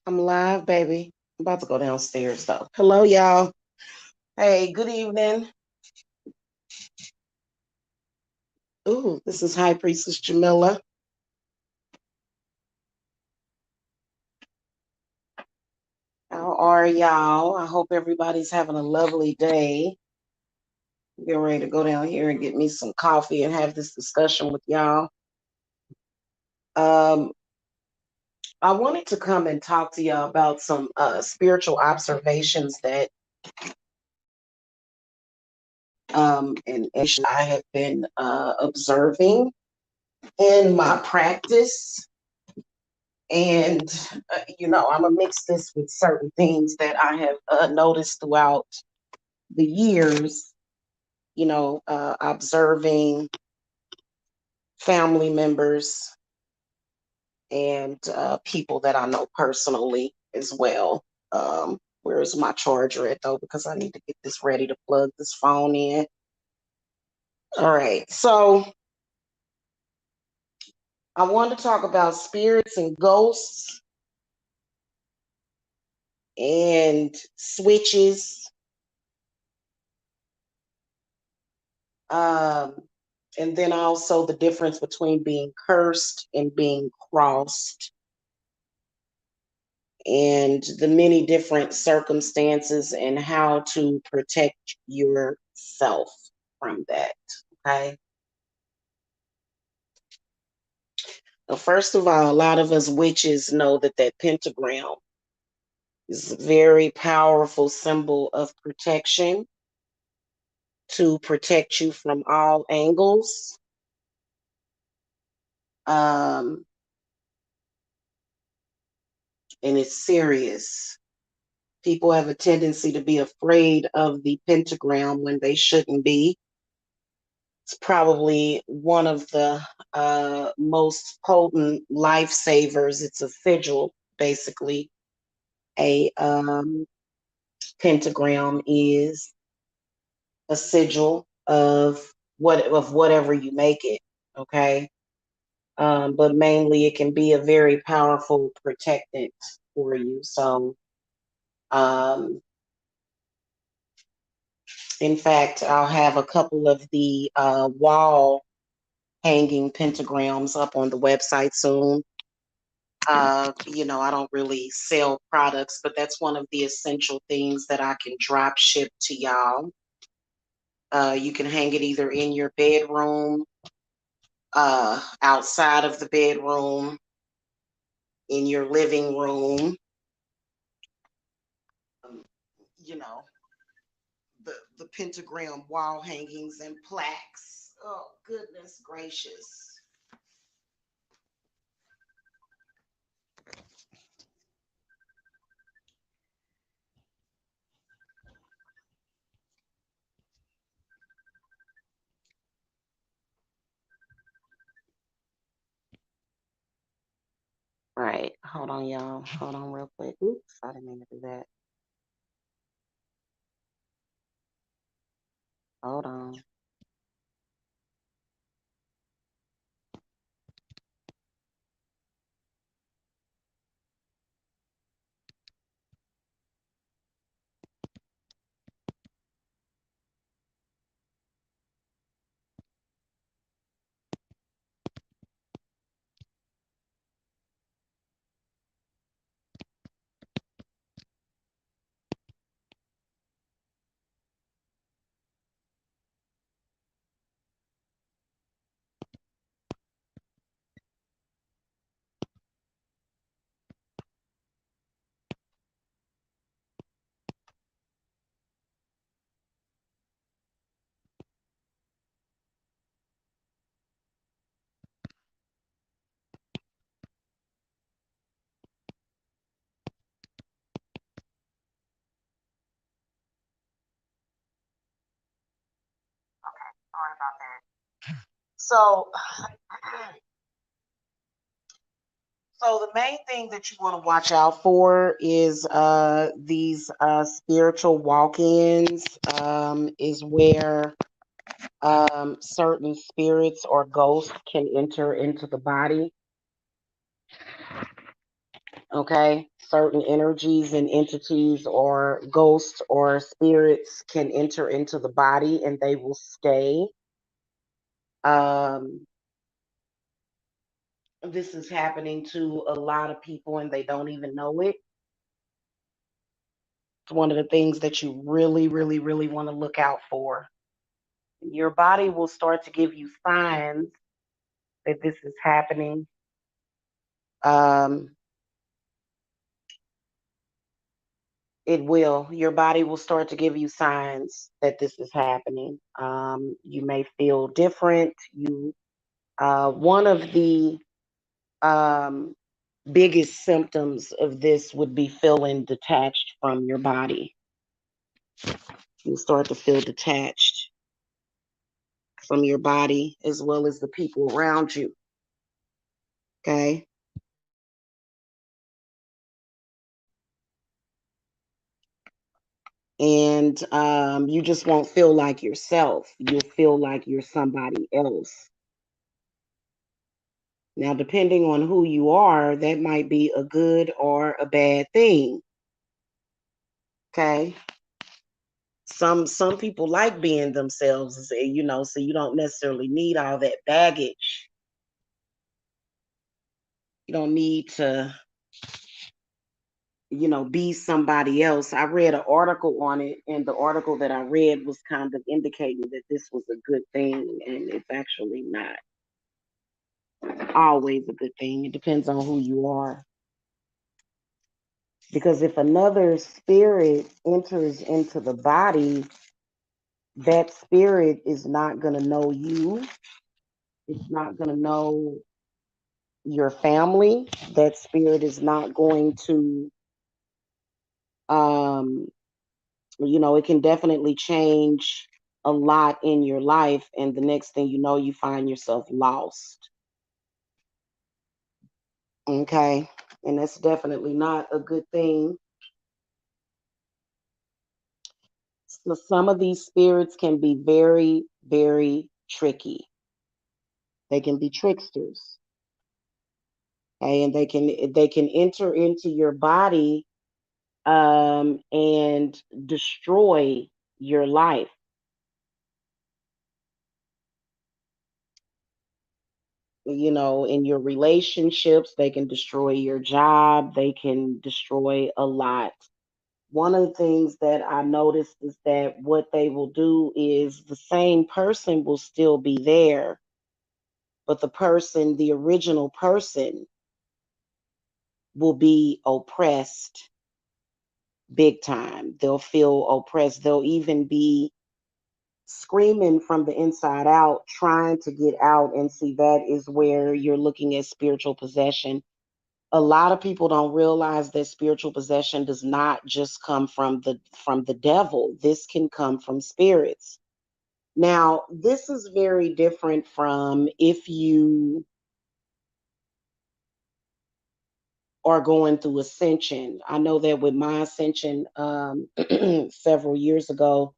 I'm live, baby. I'm about to go downstairs though. Hello, y'all. Hey, good evening. Ooh, this is High Priestess Jamila. How are y'all? I hope everybody's having a lovely day. Getting ready to go down here and get me some coffee and have this discussion with y'all. Um, I wanted to come and talk to y'all about some spiritual observations that and I have been observing in my practice. And, I'm going to mix this with certain things that I have noticed throughout the years, observing family members and people that I know personally as well. Where's my charger at, though? Because I need to get this ready to plug this phone in. All right. So I want to talk about spirits and ghosts and switches. Um, and then also the difference between being cursed and being crossed, and the many different circumstances and how to protect yourself from that. Okay. Well, first of all, a lot of us witches know that pentagram is a very powerful symbol of protection to protect you from all angles. Um, and it's serious. People have a tendency to be afraid of the pentagram when they shouldn't be. It's probably one of the most potent lifesavers. It's a sigil, basically. A pentagram is a sigil of whatever you make it. Okay, but mainly it can be a very powerful protectant for you. So, um, in fact, I'll have a couple of the wall hanging pentagrams up on the website soon. I don't really sell products, but that's one of the essential things that I can drop ship to y'all. You can hang it either in your bedroom, outside of the bedroom, in your living room. Um, you know, the pentagram wall hangings and plaques. Oh, goodness gracious. Right. Hold on, y'all. Hold on real quick. Oops, I didn't mean to do that. Hold on. Sorry about that. So, so the main thing that you want to watch out for is these spiritual walk-ins. Is where certain spirits or ghosts can enter into the body. Okay. certain energies and entities or ghosts or spirits can enter into the body and they will stay. Um, this is happening to a lot of people and they don't even know it. It's one of the things that you really, really, really want to look out for. Your body will start to give you signs that this is happening. Um, it will. Your body will start to give you signs that this is happening. You may feel different. One of the um, biggest symptoms of this would be feeling detached from your body. You start to feel detached from your body as well as the people around you. Okay. And you just won't feel like yourself. You'll feel like you're somebody else. Now, depending on who you are, that might be a good or a bad thing. Okay. Some people like being themselves, you know, so you don't necessarily need all that baggage. You don't need to, you know, be somebody else. I read an article on it, and the article that I read was kind of indicating that this was a good thing, and it's actually not always a good thing. It depends on who you are. Because if another spirit enters into the body, that spirit is not going to know you. It's not going to know your family. That spirit is not going to, um, you know, it can definitely change a lot in your life. And the next thing you know, you find yourself lost. Okay. And that's definitely not a good thing. So some of these spirits can be very, very tricky. They can be tricksters. Okay, and they can enter into your body and destroy your life. You know, in your relationships, they can destroy your job, they can destroy a lot. One of the things that I noticed is that what they will do is the same person will still be there, but the original person, will be oppressed big time. They'll feel oppressed. They'll even be screaming from the inside out, trying to get out. And see, that is where you're looking at spiritual possession. A lot of people don't realize that spiritual possession does not just come from the devil. This can come from spirits. Now, this is very different from if you are going through ascension. I know that with my ascension several years ago,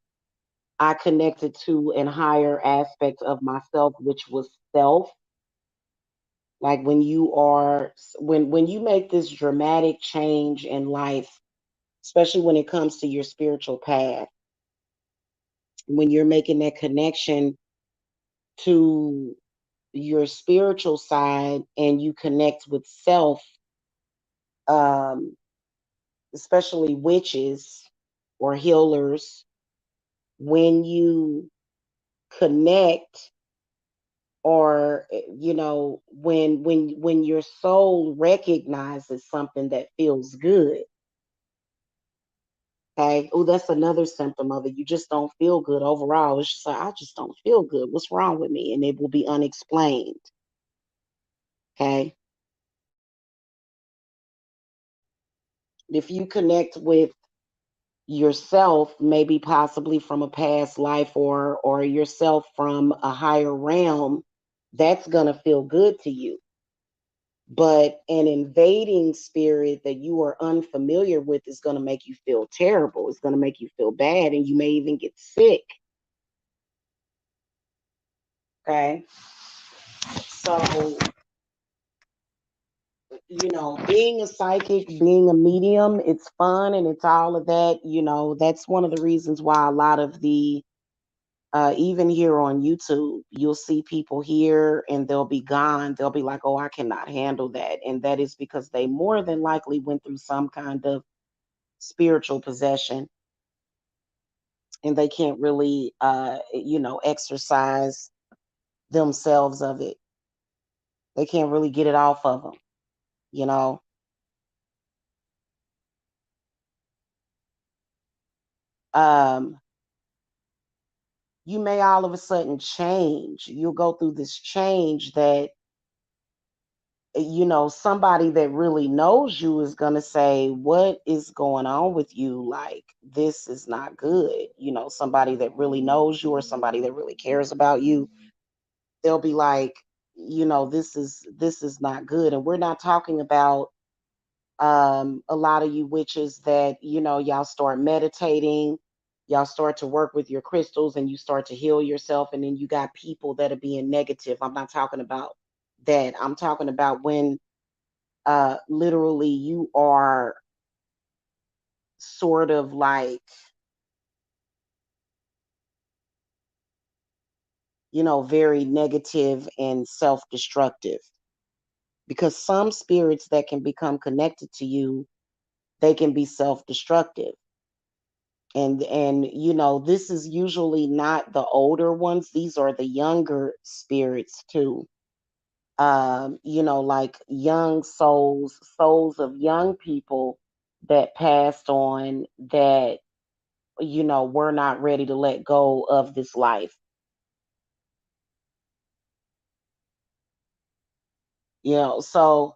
I connected to an higher aspect of myself, which was self. Like when you make this dramatic change in life, especially when it comes to your spiritual path, when you're making that connection to your spiritual side and you connect with self, um, especially witches or healers, when you connect, or you know, when your soul recognizes something that feels good. Okay. Oh, that's another symptom of it. You just don't feel good overall. It's just like, I just don't feel good. What's wrong with me? And it will be unexplained. Okay. If you connect with yourself, maybe possibly from a past life, or yourself from a higher realm, that's gonna feel good to you. But an invading spirit that you are unfamiliar with is going to make you feel terrible. It's going to make you feel bad, and you may even get sick. Okay. So being a psychic, being a medium, it's fun and it's all of that. That's one of the reasons why a lot of the, even here on YouTube, you'll see people here and they'll be gone. They'll be like, oh, I cannot handle that. And that is because they more than likely went through some kind of spiritual possession and they can't really, exercise themselves of it. They can't really get it off of them, you know. Um, you may all of a sudden change. You'll go through this change that, somebody that really knows you is going to say, what is going on with you? Like, this is not good. Somebody that really knows you or somebody that really cares about you, they'll be like, this is not good. And we're not talking about a lot of you witches that, y'all start meditating, y'all start to work with your crystals and you start to heal yourself. And then you got people that are being negative. I'm not talking about that. I'm talking about when literally you are sort of like, very negative and self destructive. Because some spirits that can become connected to you, they can be self destructive. And this is usually not the older ones, these are the younger spirits too. Like young souls of young people that passed on, that we're not ready to let go of this life. So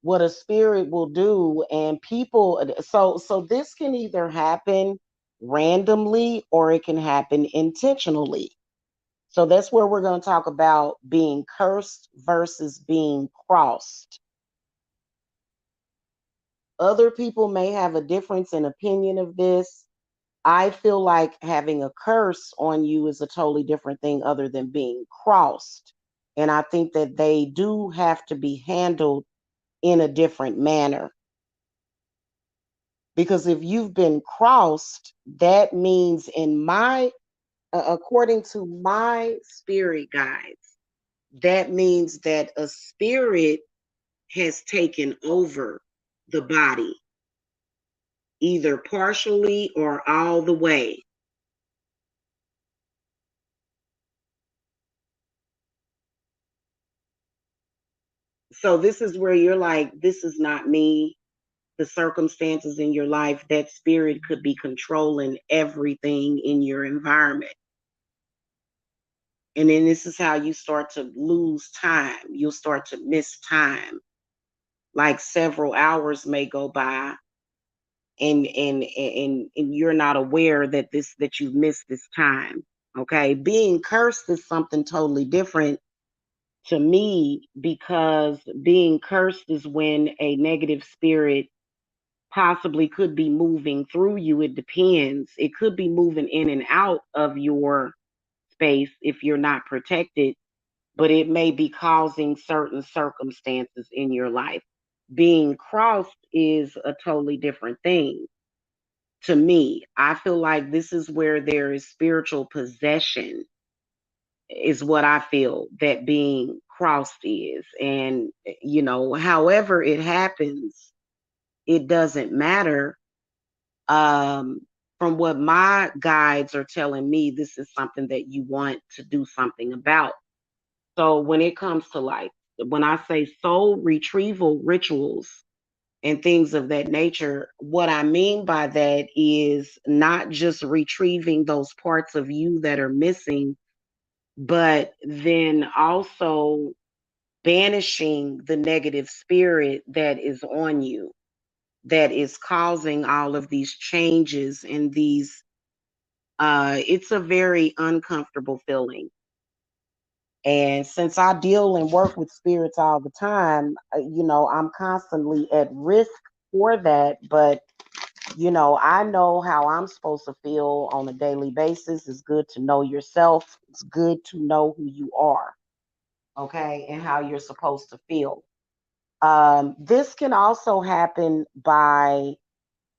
what a spirit will do, and people, so this can either happen randomly or it can happen intentionally. So that's where we're going to talk about being cursed versus being crossed. Other people may have a difference in opinion of this. I feel like having a curse on you is a totally different thing other than being crossed. And I think that they do have to be handled in a different manner. Because if you've been crossed, that means according to my spirit guides, that means that a spirit has taken over the body, either partially or all the way. So this is where you're like, this is not me. The circumstances in your life, that spirit could be controlling everything in your environment. And then this is how you start to lose time. You'll start to miss time. Like several hours may go by and you're not aware that you've missed this time. Okay. Being cursed is something totally different to me, because being cursed is when a negative spirit possibly could be moving through you. It depends. It could be moving in and out of your space if you're not protected, but it may be causing certain circumstances in your life. Being crossed is a totally different thing to me. I feel like this is where there is spiritual possession, is what I feel that being crossed is. And, however it happens, it doesn't matter. Um, from what my guides are telling me, this is something that you want to do something about. So when it comes to, like, when I say soul retrieval rituals and things of that nature, what I mean by that is not just retrieving those parts of you that are missing, but then also banishing the negative spirit that is on you, that is causing all of these changes and these, it's a very uncomfortable feeling. And since I deal and work with spirits all the time, I'm constantly at risk for that. But, I know how I'm supposed to feel on a daily basis. It's good to know yourself, it's good to know who you are, okay, and how you're supposed to feel. This can also happen by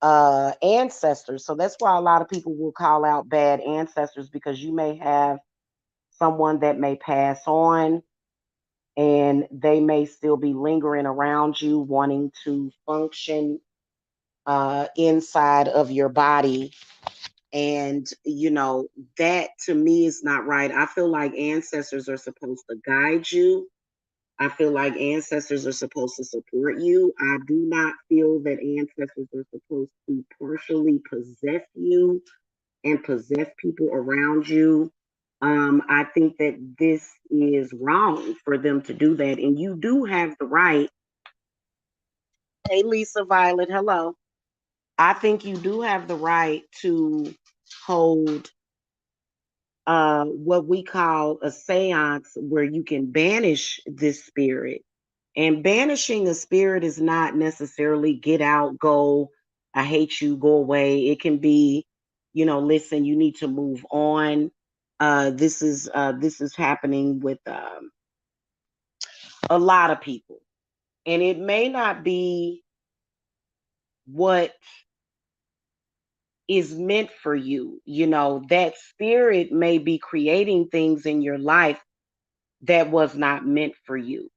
ancestors. So that's why a lot of people will call out bad ancestors, because you may have someone that may pass on and they may still be lingering around you, wanting to function inside of your body. And, that to me is not right. I feel like ancestors are supposed to guide you. I feel like ancestors are supposed to support you. I do not feel that ancestors are supposed to partially possess you and possess people around you. I think that this is wrong for them to do that. And you do have the right. Hey, Lisa Violet, hello. I think you do have the right to hold what we call a seance, where you can banish this spirit. And banishing a spirit is not necessarily get out, go, I hate you, go away. It can be, listen, you need to move on. This is happening with a lot of people. And it may not be what is meant for you. That spirit may be creating things in your life that was not meant for you.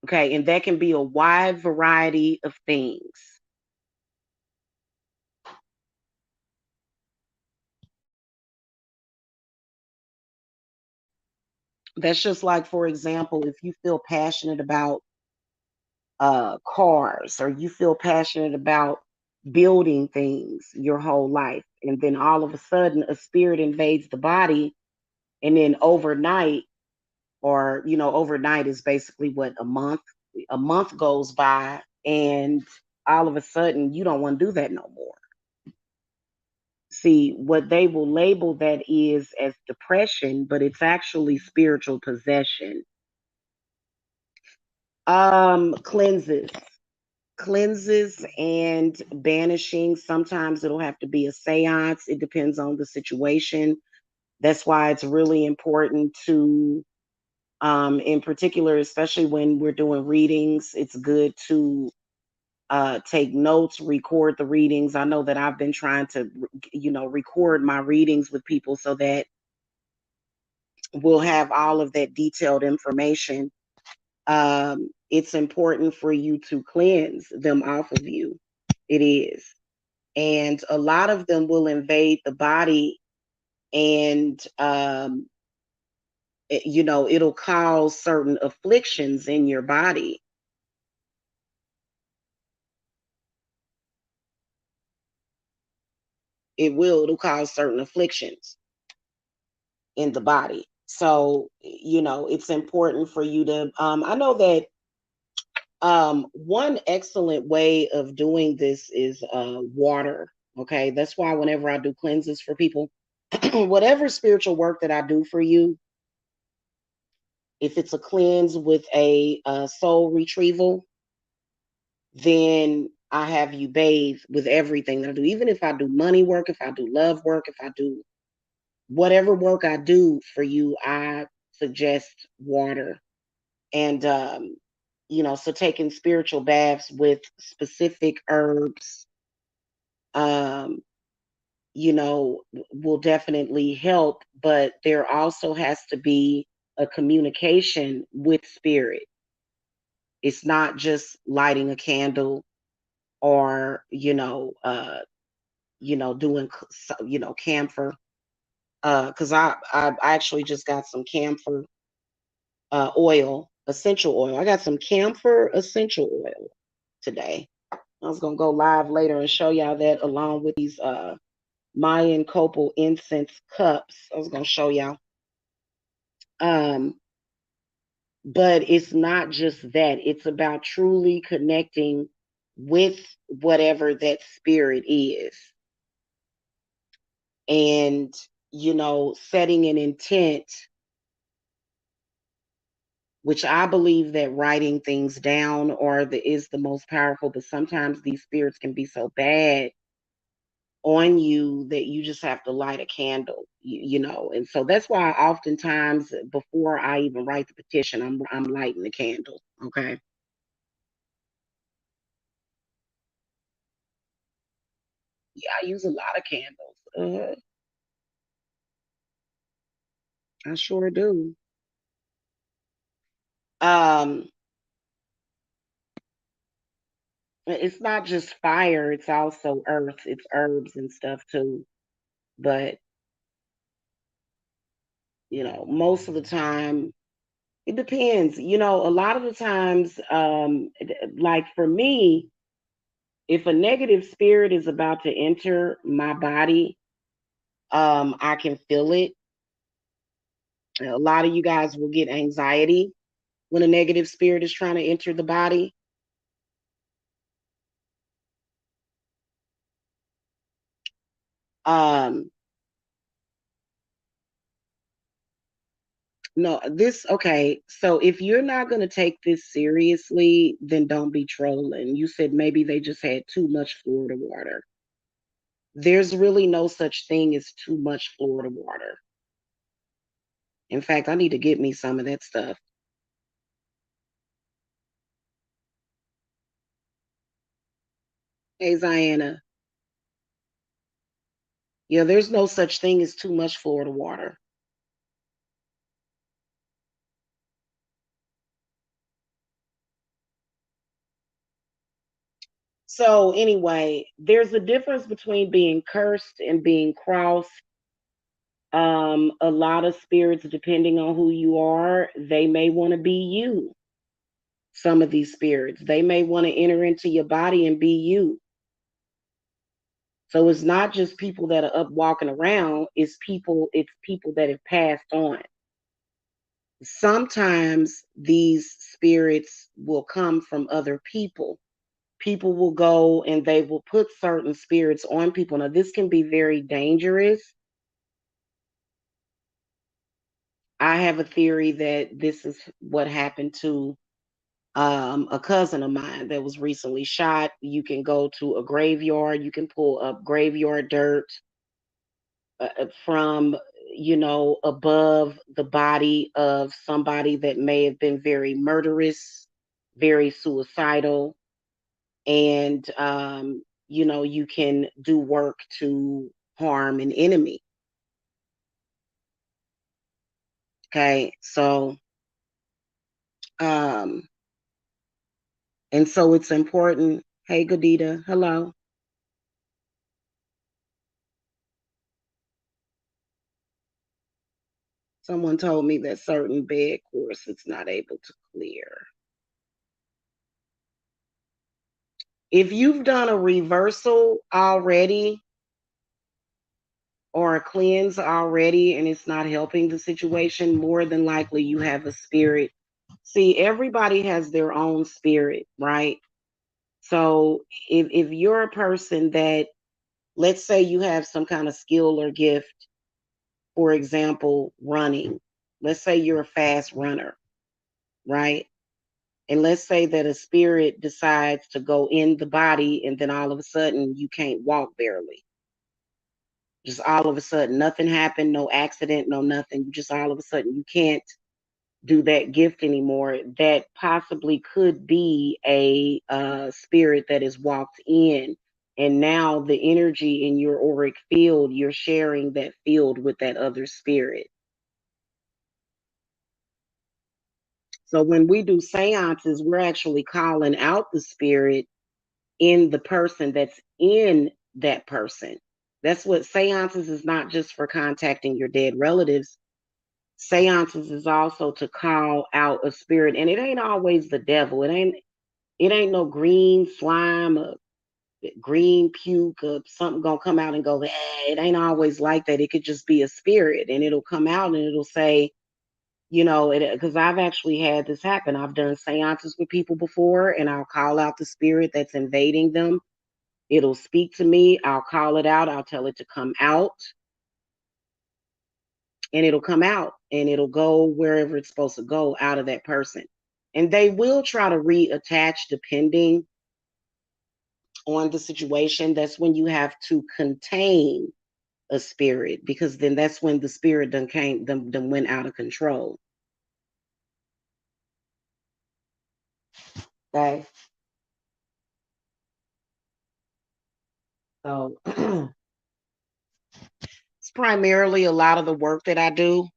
Okay. And that can be a wide variety of things. That's just like, for example, if you feel passionate about cars, or you feel passionate about building things your whole life, and then all of a sudden a spirit invades the body, and then overnight, or overnight is basically what, a month goes by, and all of a sudden you don't want to do that no more. See, what they will label that is as depression, but it's actually spiritual possession. Cleanses. Cleanses and banishing. Sometimes it'll have to be a seance. It depends on the situation. That's why it's really important to, in particular, especially when we're doing readings, it's good to take notes, record the readings. I know that I've been trying to, record my readings with people, so that we'll have all of that detailed information. It's important for you to cleanse them off of you. It is. And a lot of them will invade the body, and it'll cause certain afflictions in your body. It'll cause certain afflictions in the body. So, it's important for you to, I know that one excellent way of doing this is water. Okay. That's why whenever I do cleanses for people, whatever spiritual work that I do for you, if it's a cleanse with a soul retrieval, then I have you bathe with everything that I do. Even if I do money work, if I do love work, if I do whatever work I do for you, I suggest water. And, so taking spiritual baths with specific herbs, um, will definitely help. But there also has to be a communication with spirit. It's not just lighting a candle, or doing camphor. Because I actually just got some camphor oil, essential oil. I got some camphor essential oil today. I was gonna go live later and show y'all that, along with these Mayan copal incense cups. I was gonna show y'all. Um, but it's not just that. It's about truly connecting with whatever that spirit is, and setting an intent, which I believe that writing things down is the most powerful. But sometimes these spirits can be so bad on you that you just have to light a candle, and so that's why oftentimes, before I even write the petition, I'm lighting the candle. Okay. Yeah, I use a lot of candles. I sure do. Um, it's not just fire, it's also earth, it's herbs and stuff too. But, most of the time, it depends. A lot of the times, like for me, if a negative spirit is about to enter my body, I can feel it. A lot of you guys will get anxiety when a negative spirit is trying to enter the body. Um, no, okay. So if you're not going to take this seriously, then don't be trolling. You said maybe they just had too much Florida water. There's really no such thing as too much Florida water. In fact, I need to get me some of that stuff. Hey, Ziana. Yeah, there's no such thing as too much Florida water. So, anyway, there's a difference between being cursed and being crossed. A lot of spirits, depending on who you are, they may want to be you. Some of these spirits, they may want to enter into your body and be you. So it's not just people that are up walking around, it's people that have passed on. Sometimes these spirits will come from other people. People will go and they will put certain spirits on people. Now, this can be very dangerous. I have a theory that this is what happened to a cousin of mine that was recently shot. You can go to a graveyard, you can pull up graveyard dirt from, above the body of somebody that may have been very murderous, very suicidal. And, you can do work to harm an enemy. Okay. Um, so it's important. Hey, Gadita. Hello. Someone told me that certain bed course it's not able to clear. If you've done a reversal already or a cleanse already and it's not helping the situation, more than likely you have a spirit. See, everybody has their own spirit, right? So if you're a person that, let's say you have some kind of skill or gift, for example, running, let's say you're a fast runner, right? And let's say that a spirit decides to go in the body and then all of a sudden you can't walk barely. Just all of a sudden, nothing happened, no accident, no nothing. Just all of a sudden you can't do that gift anymore. That possibly could be a spirit that has walked in. And now the energy in your auric field, you're sharing that field with that other spirit. So when we do seances, we're actually calling out the spirit in the person that's in that person. That's what seances is not just for contacting your dead relatives. Seances is also to call out a spirit, and it ain't always the devil. It ain't no green slime or green puke or something gonna come out and go, it ain't always like that. It could just be a spirit and it'll come out and it'll say, because I've actually had this happen. I've done seances with people before and I'll call out the spirit that's invading them. It'll speak to me. I'll call it out. I'll tell it to come out and it'll come out and it'll go wherever it's supposed to go out of that person. And they will try to reattach depending on the situation. That's when you have to contain a spirit because then that's when the spirit done went out of control. Okay. So it's primarily a lot of the work that I do.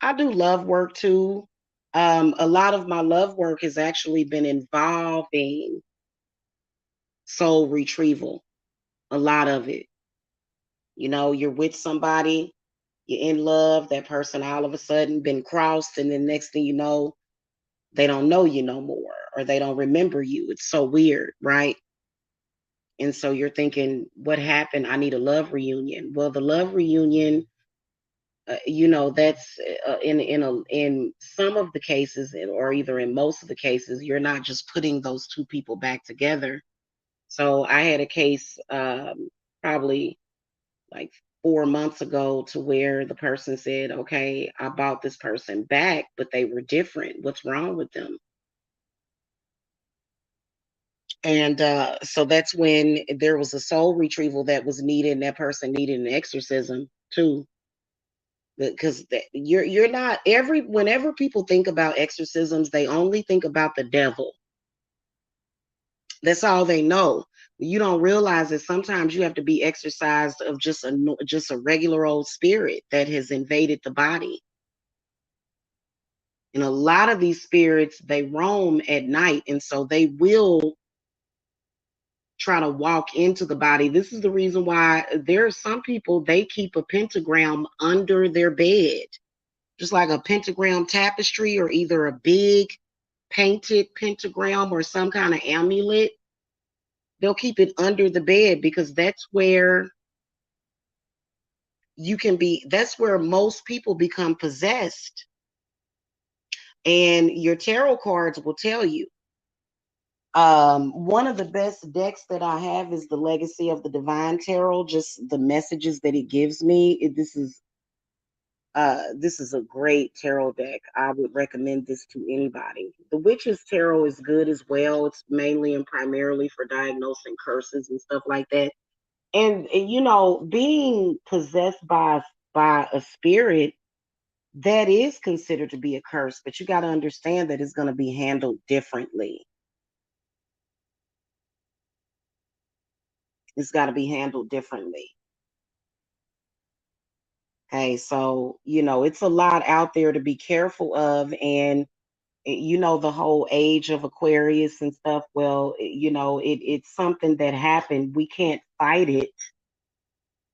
I do love work too. A lot of my love work has actually been involving soul retrieval. A lot of it. You're with somebody, you're in love, that person all of a sudden been crossed, and then next thing you know, they don't know you no more or they don't remember you. It's so weird, right? And so you're thinking, what happened? I need a love reunion. Well, the love reunion, that's in some of the cases, or either in most of the cases, you're not just putting those two people back together. So I had a case probably like 4 months ago to where the person said, okay, I bought this person back, but they were different. What's wrong with them? And so that's when there was a soul retrieval that was needed, and that person needed an exorcism too. Because you're not every whenever people think about exorcisms, they only think about the devil. That's all they know. You don't realize that sometimes you have to be exorcised of just a regular old spirit that has invaded the body. And a lot of these spirits, they roam at night, and so they will try to walk into the body. This is the reason why there are some people, they keep a pentagram under their bed, just like a pentagram tapestry, or either a big painted pentagram or some kind of amulet. They'll keep it under the bed because that's where most people become possessed. And your tarot cards will tell you. One of the best decks that I have is the Legacy of the Divine Tarot. Just the messages that it gives me. This is a great tarot deck. I would recommend this to anybody. The Witch's Tarot is good as well. It's mainly and primarily for diagnosing curses and stuff like that. And being possessed by a spirit, that is considered to be a curse, but you got to understand that it's going to be handled differently. It's got to be handled differently. Okay, so it's a lot out there to be careful of, and the whole age of Aquarius and stuff. Well, it's something that happened. We can't fight it.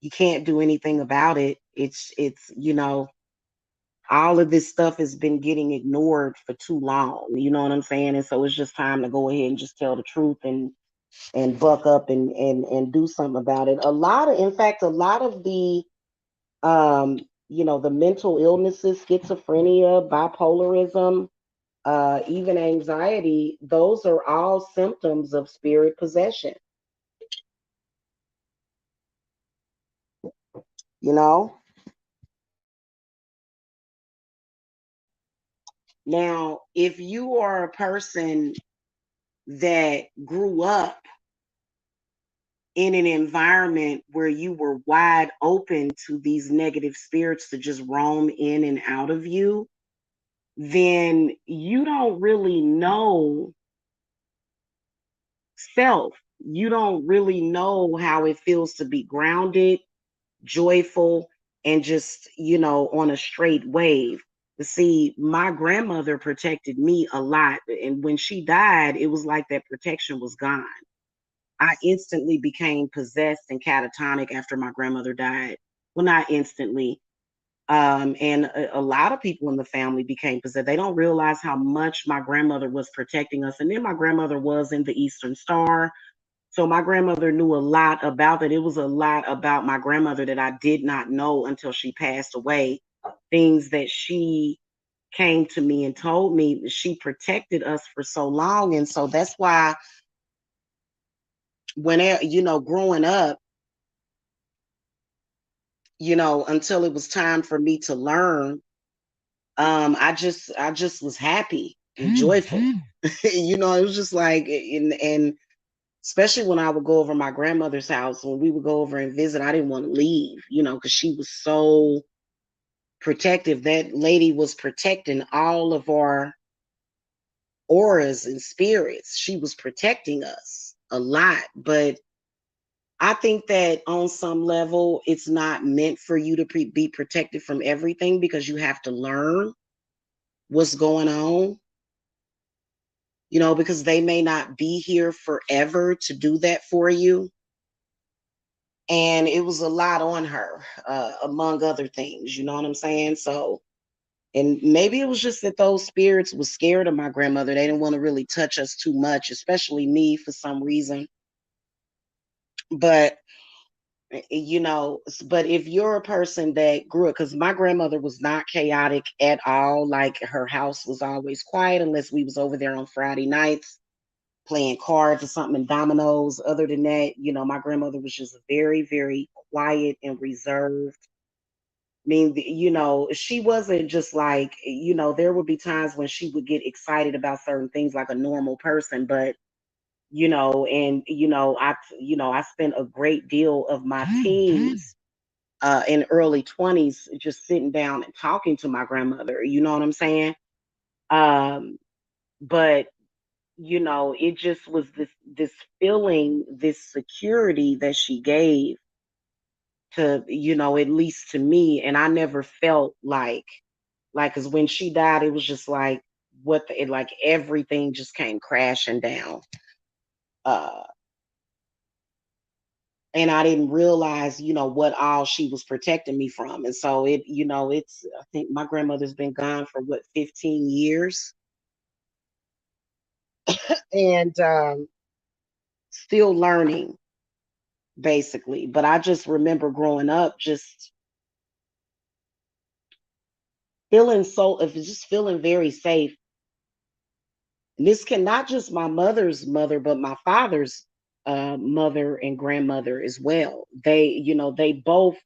You can't do anything about it. It's all of this stuff has been getting ignored for too long. You know what I'm saying? And so it's just time to go ahead and just tell the truth and buck up and do something about it. In fact, a lot of um, the mental illnesses, schizophrenia, bipolarism, even anxiety, those are all symptoms of spirit possession. You know, now if you are a person that grew up in an environment where you were wide open to these negative spirits to just roam in and out of you, then you don't really know self. You don't really know how it feels to be grounded, joyful, and just, on a straight wave. See, my grandmother protected me a lot. And when she died, it was like that protection was gone. I instantly became possessed and catatonic after my grandmother died. Well, not instantly. And a lot of people in the family became possessed. They don't realize how much my grandmother was protecting us. And then my grandmother was in the Eastern Star. So my grandmother knew a lot about it. It was a lot about my grandmother that I did not know until she passed away. Things that she came to me and told me. She protected us for so long. And so that's why whenever, growing up, until it was time for me to learn, I just was happy and joyful. It was just like, and especially when I would go over my grandmother's house, when we would go over and visit, I didn't want to leave, because she was so protective. That lady was protecting all of our auras and spirits. She was protecting us a lot. But I think that on some level, it's not meant for you to be protected from everything because you have to learn what's going on, because they may not be here forever to do that for you. And it was a lot on her, among other things, you know what I'm saying? So, and maybe it was just that those spirits was scared of my grandmother. They didn't want to really touch us too much, especially me for some reason. But but if you're a person that grew up, because my grandmother was not chaotic at all, like her house was always quiet unless we was over there on Friday nights playing cards or something and dominoes. Other than that, my grandmother was just very, very quiet and reserved. I mean, she wasn't just like, there would be times when she would get excited about certain things like a normal person, but and I spent a great deal of my teens in early 20s just sitting down and talking to my grandmother, you know what I'm saying? But it just was this feeling, this security that she gave to, at least to me. And I never felt like, because when she died, it was just like, like everything just came crashing down. Uh, and I didn't realize, what all she was protecting me from. And so I think my grandmother's been gone for what, 15 years, and still learning basically. But I just remember growing up just feeling just feeling very safe. And this can not just my mother's mother, but my father's mother and grandmother as well. They both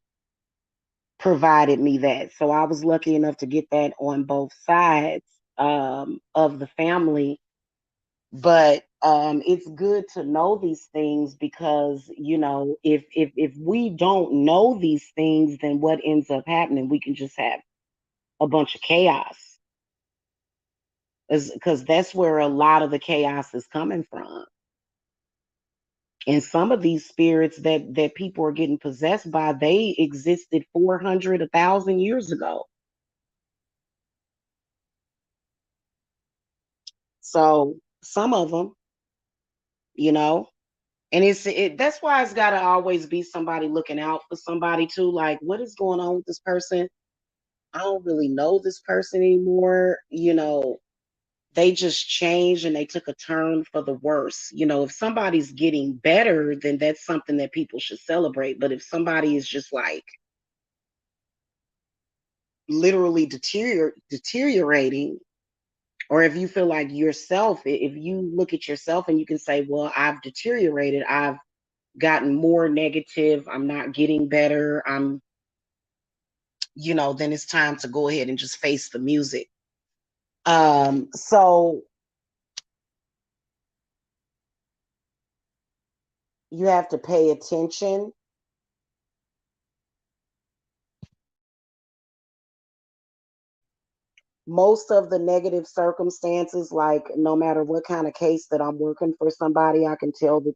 provided me that. So I was lucky enough to get that on both sides of the family. But it's good to know these things because if we don't know these things, then what ends up happening? We can just have a bunch of chaos, because that's where a lot of the chaos is coming from. And some of these spirits that people are getting possessed by, they existed 400, 1,000 years ago. So some of them, you know, and that's why it's got to always be somebody looking out for somebody too. Like, what is going on with this person? I don't really know this person anymore. They just changed and they took a turn for the worse. If somebody's getting better, then that's something that people should celebrate. But if somebody is just like literally deteriorating, or if you feel like yourself, if you look at yourself and you can say, well, I've deteriorated, I've gotten more negative, I'm not getting better, then it's time to go ahead and just face the music. So you have to pay attention. Most of the negative circumstances, like no matter what kind of case that I'm working for somebody, I can tell that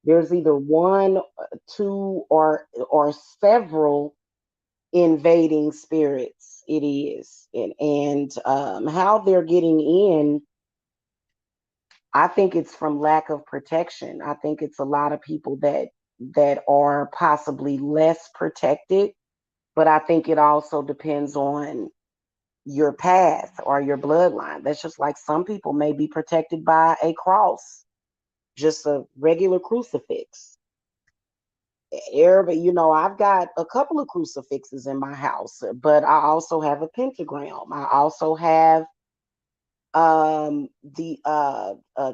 there's either one, two, or several invading spirits. It is, and how they're getting in, I think it's from lack of protection. I think it's a lot of people that are possibly less protected, but I think it also depends on your path or your bloodline. That's just like some people may be protected by a cross, just a regular crucifix. Everybody, I've got a couple of crucifixes in my house, but I also have a pentagram. I also have the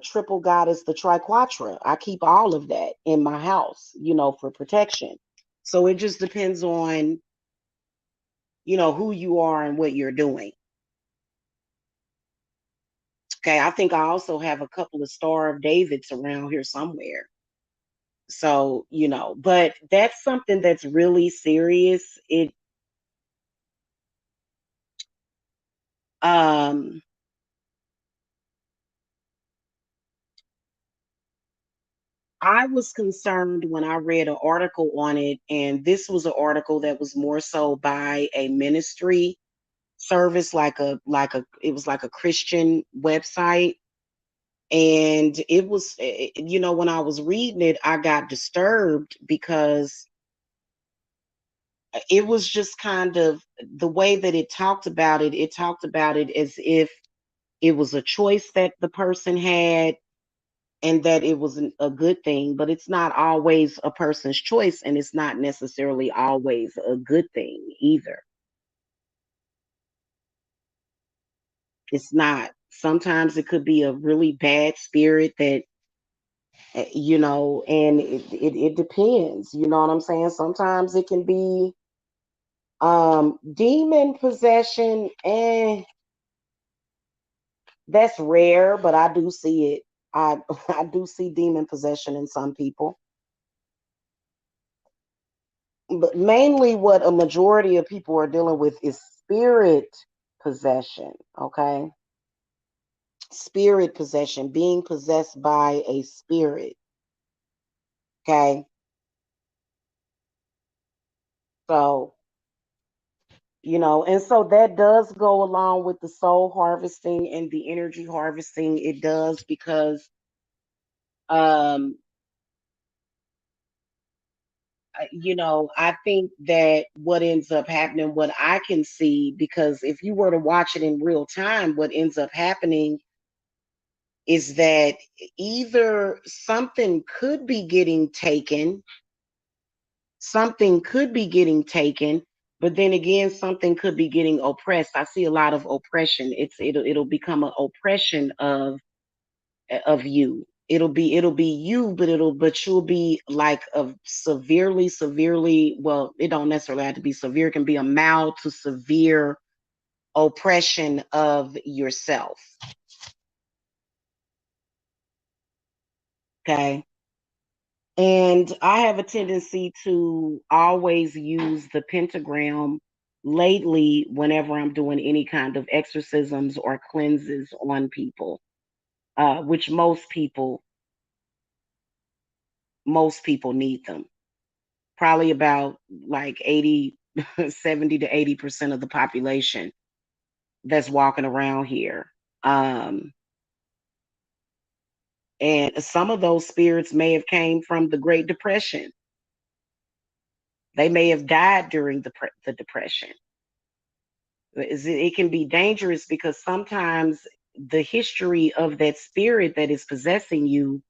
triple goddess, the triquetra. I keep all of that in my house, for protection. So it just depends on, who you are and what you're doing. Okay, I think I also have a couple of Star of Davids around here somewhere. So, but that's something that's really serious. Um – I was concerned when I read an article on it, and this was an article that was more so by a ministry service, it was like a Christian website. And it was, when I was reading it, I got disturbed because it was just kind of the way that it talked about it. It talked about it as if it was a choice that the person had and that it was a good thing, but it's not always a person's choice, and it's not necessarily always a good thing either. It's not. Sometimes it could be a really bad spirit that, and it depends. You know what I'm saying? Sometimes it can be demon possession, and that's rare, but I do see it. I I do see demon possession in some people. But mainly what a majority of people are dealing with is spirit possession, okay? Spirit possession, being possessed by a spirit, okay? So, and so that does go along with the soul harvesting and the energy harvesting. It does because um I think that what ends up happening, what I can see, because if you were to watch it in real time, what ends up happening is that either something could be getting taken, but then again, something could be getting oppressed. I see a lot of oppression. It'll become an oppression of you. It'll be you, but you'll be like a severely, well, it don't necessarily have to be severe. It can be a mild to severe oppression of yourself. Okay. And I have a tendency to always use the pentagram lately whenever I'm doing any kind of exorcisms or cleanses on people, which most people need them. Probably about like 80, 70 to 80% of the population that's walking around here. Um, and some of those spirits may have came from the Great Depression. They may have died during the Depression. It can be dangerous because sometimes the history of that spirit that is possessing you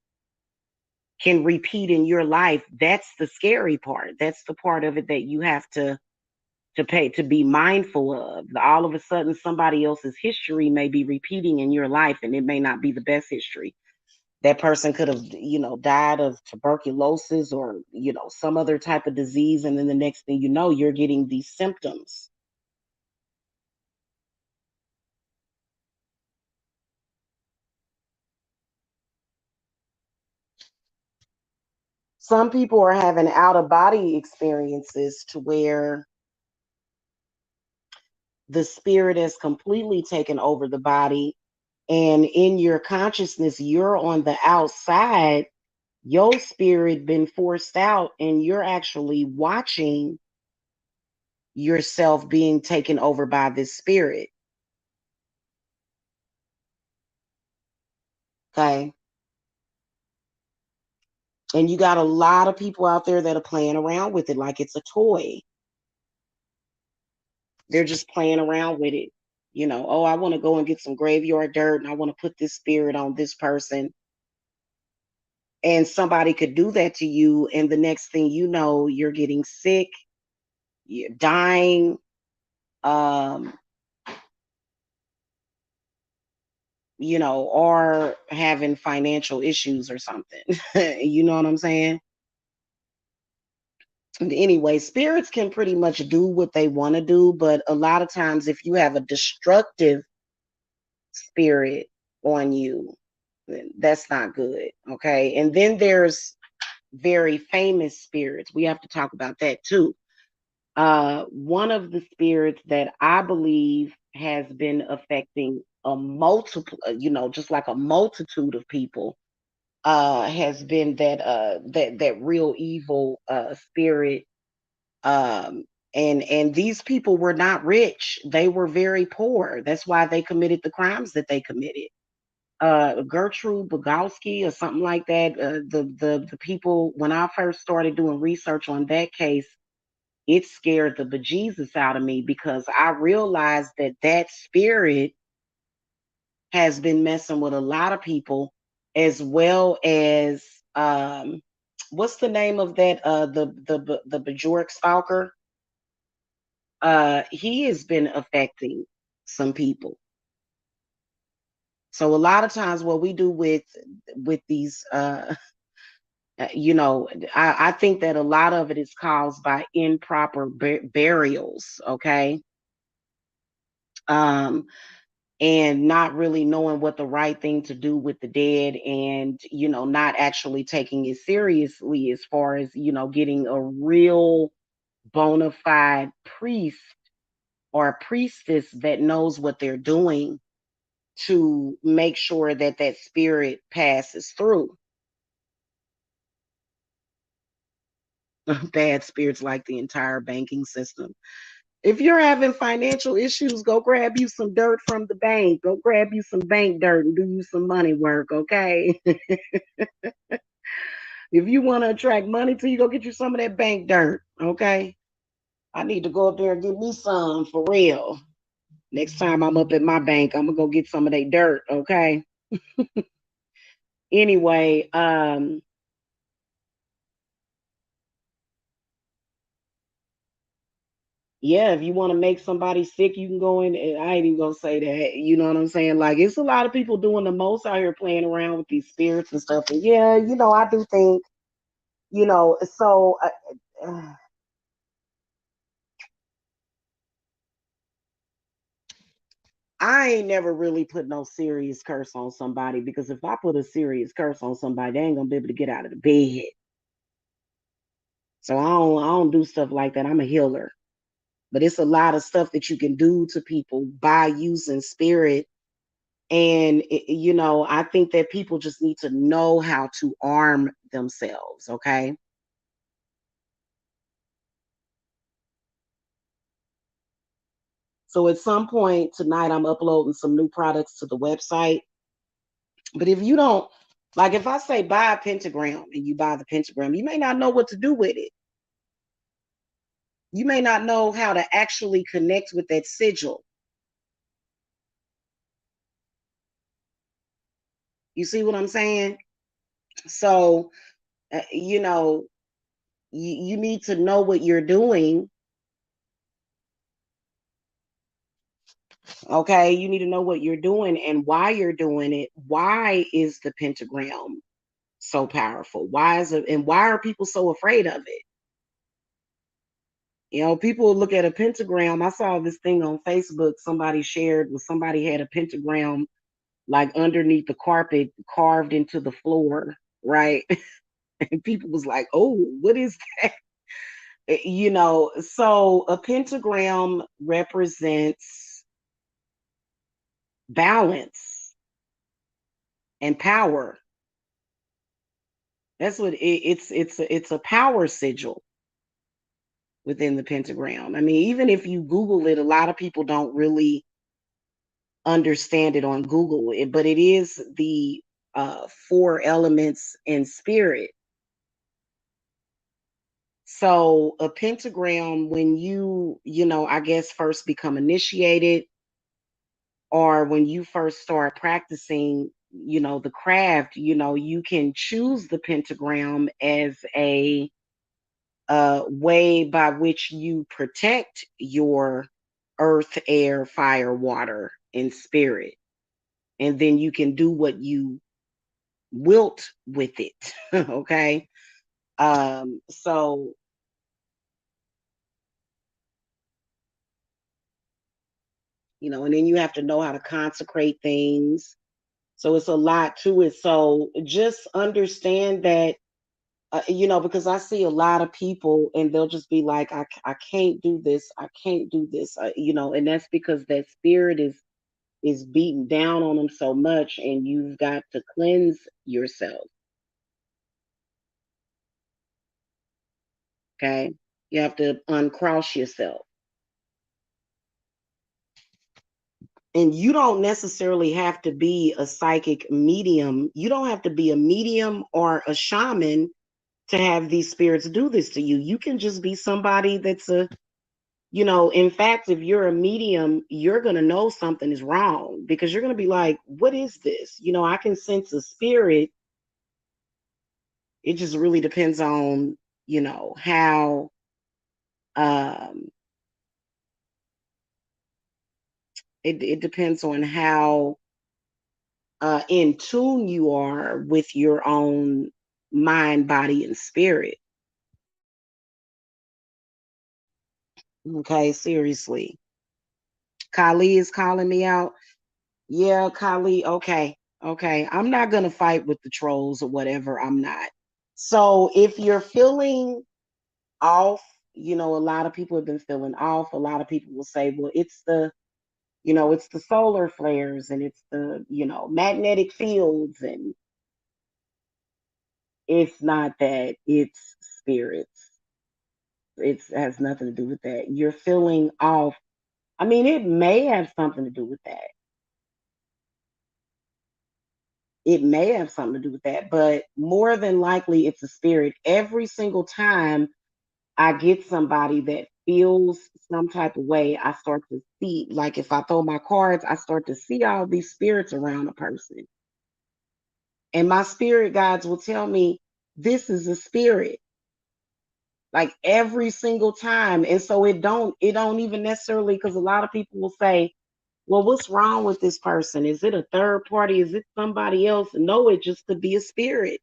can repeat in your life. That's the scary part. That's the part of it that you have to be mindful of. All of a sudden, somebody else's history may be repeating in your life, and it may not be the best history. That person could have, died of tuberculosis or, some other type of disease, and then the next thing you know, you're getting these symptoms. Some people are having out of body experiences to where the spirit has completely taken over the body, and in your consciousness you're on the outside, your spirit been forced out, and you're actually watching yourself being taken over by this spirit. Okay. And you got a lot of people out there that are playing around with it like it's a toy. They're just playing around with it. Oh, I want to go and get some graveyard dirt and I want to put this spirit on this person. And somebody could do that to you. And the next thing you know, you're getting sick, you're dying, um, or having financial issues or something. You know what I'm saying? Anyway, spirits can pretty much do what they want to do, but a lot of times, if you have a destructive spirit on you, then that's not good. Okay. And then there's very famous spirits. We have to talk about that too. One of the spirits that I believe has been affecting a multiple, just like a multitude of people, has been that real evil spirit. Um, and these people were not rich; they were very poor. That's why they committed the crimes that they committed. Gertrude Bogowski or something like that. The people, when I first started doing research on that case, it scared the bejesus out of me because I realized that that spirit has been messing with a lot of people, as well as what's the name of that the Bajork stalker? He has been affecting some people. So a lot of times what we do with these you know, I think that a lot of it is caused by improper burials, okay? Um, and not really knowing what the right thing to do with the dead, and not actually taking it seriously as far as getting a real bona fide priest or a priestess that knows what they're doing to make sure that that spirit passes through. Bad spirits like the entire banking system. If you're having financial issues, go grab you some dirt from the bank. Go grab you some bank dirt and do you some money work, okay? If you want to attract money to you, go get you some of that bank dirt, okay? I need to go up there and get me some for real. Next time I'm up at my bank, I'm gonna go get some of that dirt, okay? Anyway, yeah, if you want to make somebody sick, you can go in. I ain't even gonna say that. You know what I'm saying? Like, it's a lot of people doing the most out here playing around with these spirits and stuff. And yeah, I do think, so I ain't never really put no serious curse on somebody, because if I put a serious curse on somebody, they ain't gonna be able to get out of the bed. So I don't do stuff like that. I'm a healer. But it's a lot of stuff that you can do to people by using spirit. And I think that people just need to know how to arm themselves, okay? So at some point tonight, I'm uploading some new products to the website. But if you don't, like, if I say buy a pentagram and you buy the pentagram, you may not know what to do with it. You may not know how to actually connect with that sigil. You see what I'm saying? So, you need to know what you're doing. Okay, you need to know what you're doing and why you're doing it. Why is the pentagram so powerful? Why is it, and why are people so afraid of it? People look at a pentagram. I saw this thing on Facebook somebody shared, where somebody had a pentagram like underneath the carpet carved into the floor, right? And people was like, "Oh, what is that?" So a pentagram represents balance and power. That's what it's a power sigil within the pentagram. I mean, even if you Google it, a lot of people don't really understand it on Google, but it is the four elements in spirit. So a pentagram, when I guess first become initiated, or when you first start practicing, the craft, you can choose the pentagram as a way by which you protect your earth, air, fire, water, and spirit. And then you can do what you wilt with it. Okay. So, and then you have to know how to consecrate things. So it's a lot to it. So just understand that, because I see a lot of people and they'll just be like, I can't do this. I can't do this. And that's because that spirit is beaten down on them so much, and you've got to cleanse yourself. Okay. You have to uncross yourself. And you don't necessarily have to be a psychic medium. You don't have to be a medium or a shaman to have these spirits do this to you. You can just be somebody that's in fact, if you're a medium, you're going to know something is wrong because you're going to be like, what is this? I can sense a spirit. It just really depends on, how, um, it depends on how in tune you are with your own mind, body, and spirit. Okay, seriously. Kali is calling me out. Yeah, Kali. Okay. Okay. I'm not going to fight with the trolls or whatever. I'm not. So if you're feeling off, a lot of people have been feeling off. A lot of people will say, well, it's the solar flares and it's the, magnetic fields. And it's not that, it's spirits. It has nothing to do with that. You're feeling off. I mean, it may have something to do with that. It may have something to do with that, but more than likely it's a spirit. Every single time I get somebody that feels some type of way, I start to see, like if I throw my cards, I start to see all these spirits around a person. And my spirit guides will tell me, this is a spirit. Like every single time. And so it don't even necessarily, because a lot of people will say, well, what's wrong with this person? Is it a third party? Is it somebody else? No, it just could be a spirit.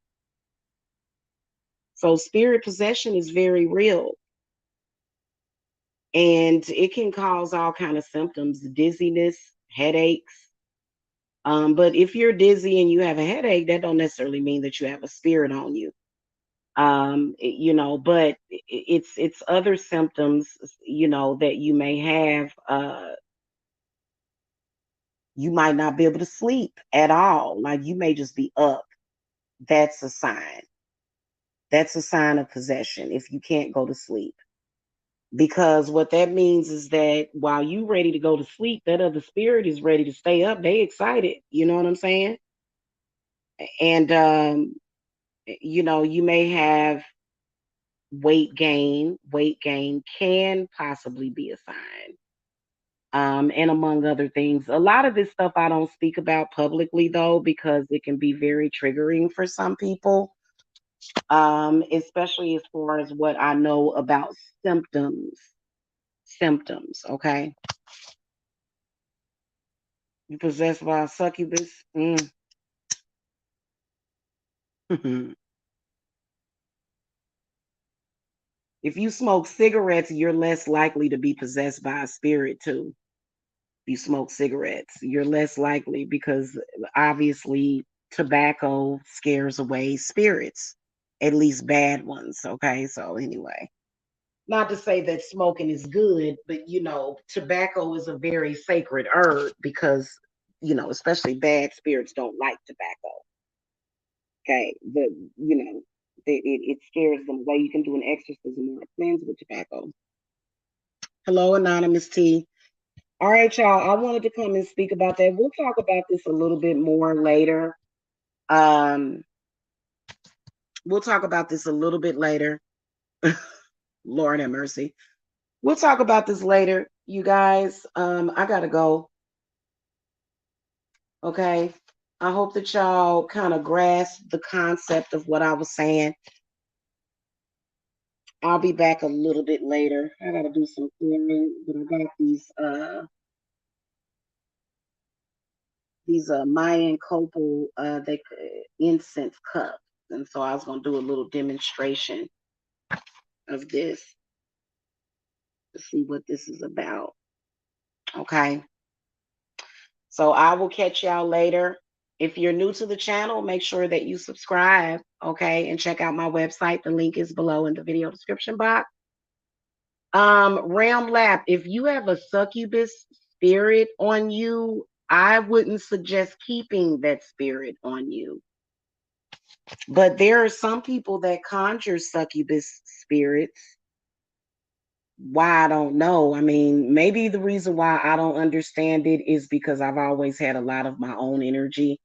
So spirit possession is very real. And it can cause all kind of symptoms, dizziness, headaches. But if you're dizzy and you have a headache, that don't necessarily mean that you have a spirit on you. But it's other symptoms, that you may have. You might not be able to sleep at all. Like you may just be up. That's a sign. That's a sign of possession if you can't go to sleep. Because what that means is that while you ready to go to sleep, that other spirit is ready to stay up. They excited. You know what I'm saying? And you may have weight gain. Weight gain can possibly be a sign. And among other things. A lot of this stuff I don't speak about publicly though, because it can be very triggering for some people. Especially as far as what I know about symptoms. Symptoms, okay? You possessed by a succubus? Mm. If you smoke cigarettes, you're less likely to be possessed by a spirit too. If you smoke cigarettes, you're less likely because obviously tobacco scares away spirits, at least bad ones. Okay, so anyway, not to say that smoking is good, but tobacco is a very sacred herb because especially bad spirits don't like tobacco. Okay, it scares them away. You can do an exorcism or a cleanse with tobacco. Hello, Anonymous T. All right, y'all. I wanted to come and speak about that. We'll talk about this a little bit more later. Um, we'll talk about this a little bit later. Lord have mercy. We'll talk about this later, you guys. I gotta go. Okay. I hope that y'all kind of grasp the concept of what I was saying. I'll be back a little bit later. I gotta do some clearing, but I got these Mayan copal incense cups, and so I was gonna do a little demonstration of this to see what this is about. Okay, so I will catch y'all later. If you're new to the channel, make sure that you subscribe, okay, and check out my website. The link is below in the video description box. Ram Lap, if you have a succubus spirit on you, I wouldn't suggest keeping that spirit on you. But there are some people that conjure succubus spirits. Why, I don't know. I mean, maybe the reason why I don't understand it is because I've always had a lot of my own energy.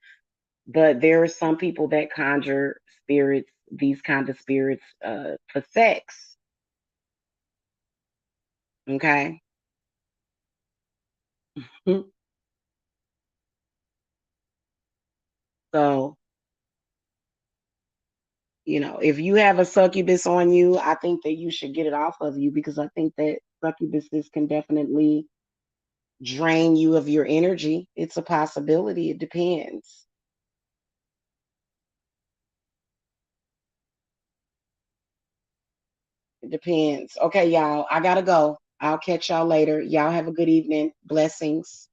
But there are some people that conjure spirits, these kind of spirits, for sex. Okay. So, if you have a succubus on you, I think that you should get it off of you, because I think that succubuses can definitely drain you of your energy. It's a possibility. It depends. It depends. Okay, y'all, I gotta go. I'll catch y'all later. Y'all have a good evening. Blessings.